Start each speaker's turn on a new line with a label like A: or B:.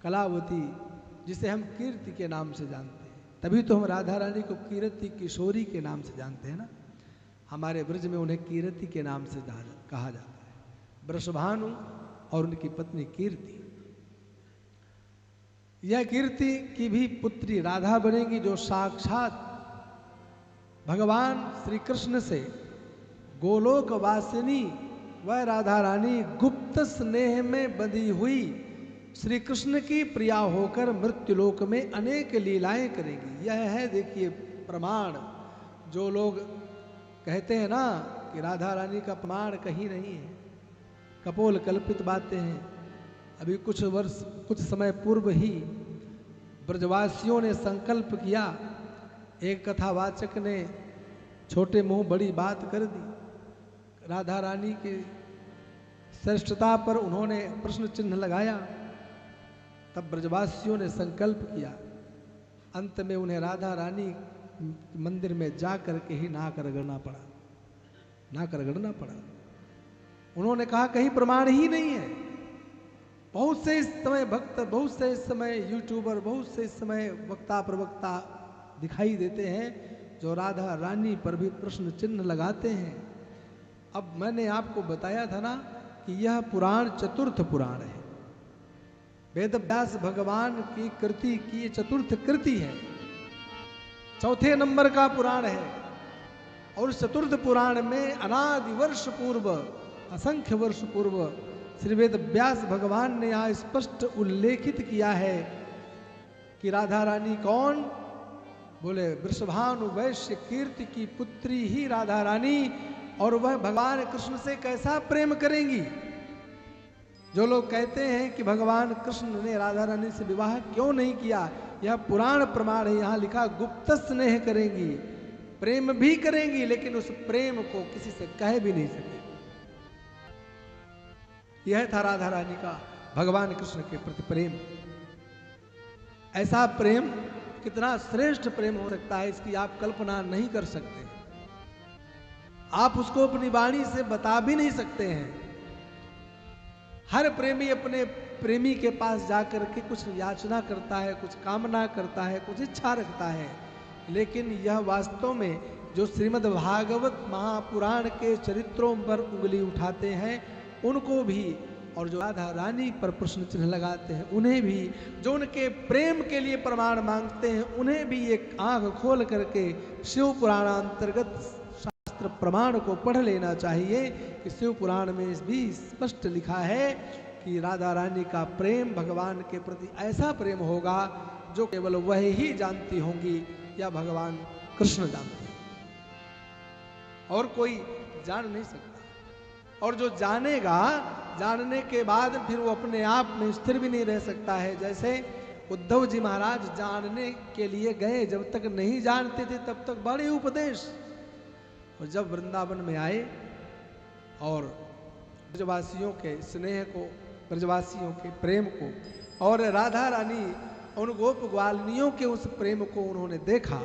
A: कलावती, जिसे हम कीर्ति के नाम से जानते हैं। तभी तो हम राधा रानी को कीर्ति किशोरी के नाम से जानते हैं ना। हमारे ब्रज में उन्हें कीर्ति के नाम से कहा जाता है। वृषभानु और उनकी पत्नी कीर्ति। यह कीर्ति की भी पुत्री राधा बनेगी, जो साक्षात भगवान श्री कृष्ण से गोलोक वासिनी वह राधा रानी गुप्त स्नेह में बंधी हुई श्री कृष्ण की प्रिया होकर मृत्युलोक में अनेक लीलाएं करेगी। यह है देखिए प्रमाण। जो लोग कहते हैं ना कि राधा रानी का प्रमाण कहीं नहीं है, कपोल कल्पित बातें हैं। अभी कुछ समय पूर्व ही ब्रजवासियों ने संकल्प किया, एक कथावाचक ने छोटे मुंह बड़ी बात कर दी। राधा रानी की श्रेष्ठता पर उन्होंने प्रश्न चिन्ह लगाया। तब ब्रजवासियों ने संकल्प किया, अंत में उन्हें राधा रानी मंदिर में जाकर के ही नाक रगड़ना पड़ा। उन्होंने कहा कहीं प्रमाण ही नहीं है। बहुत से इस समय भक्त, बहुत से इस समय यूट्यूबर, बहुत से इस समय वक्ता प्रवक्ता दिखाई देते हैं जो राधा रानी पर भी प्रश्न चिन्ह लगाते हैं। अब मैंने आपको बताया था ना कि यह पुराण चतुर्थ पुराण है। वेद व्यास भगवान की कृति की चतुर्थ कृति है, चौथे नंबर का पुराण है। और चतुर्थ पुराण में अनादि वर्ष पूर्व, असंख्य वर्ष पूर्व श्री वेद व्यास भगवान ने यहाँ स्पष्ट उल्लेखित किया है कि राधा रानी कौन? बोले वृषभानु वैश्य कीर्ति की पुत्री ही राधा रानी। और वह भगवान कृष्ण से कैसा प्रेम करेंगी? जो लोग कहते हैं कि भगवान कृष्ण ने राधा रानी से विवाह क्यों नहीं किया, यह पुराण प्रमाण है। यहाँ लिखा गुप्त स्नेह करेंगी, प्रेम भी करेंगी, लेकिन उस प्रेम को किसी से कह भी नहीं सके। यह था राधा रानी का भगवान कृष्ण के प्रति प्रेम। ऐसा प्रेम कितना श्रेष्ठ प्रेम हो सकता है, इसकी आप कल्पना नहीं कर सकते। आप उसको अपनी वाणी से बता भी नहीं सकते हैं। हर प्रेमी अपने प्रेमी के पास जाकर के कुछ याचना करता है, कुछ कामना करता है, कुछ इच्छा रखता है। लेकिन यह वास्तव में जो श्रीमद् भागवत महापुराण के चरित्रों पर उंगली उठाते हैं उनको भी, और जो राधा रानी पर प्रश्न चिन्ह लगाते हैं उन्हें भी, जो उनके प्रेम के लिए प्रमाण मांगते हैं उन्हें भी एक आंख खोल करके शिव पुराण अंतर्गत शास्त्र प्रमाण को पढ़ लेना चाहिए कि शिव पुराण में भी स्पष्ट लिखा है कि राधा रानी का प्रेम भगवान के प्रति ऐसा प्रेम होगा जो केवल वह ही जानती होंगी या भगवान कृष्ण जानते हैं, और कोई जान नहीं सकता। और जो जानेगा, जानने के बाद फिर वो अपने आप में स्थिर भी नहीं रह सकता है। जैसे उद्धव जी महाराज जानने के लिए गए, जब तक नहीं जानते थे तब तक बड़े उपदेश, और जब वृंदावन में आए और ब्रजवासियों के स्नेह को, ब्रजवासियों के प्रेम को और राधा रानी उन गोप ग्वालिनियों के उस प्रेम को उन्होंने देखा,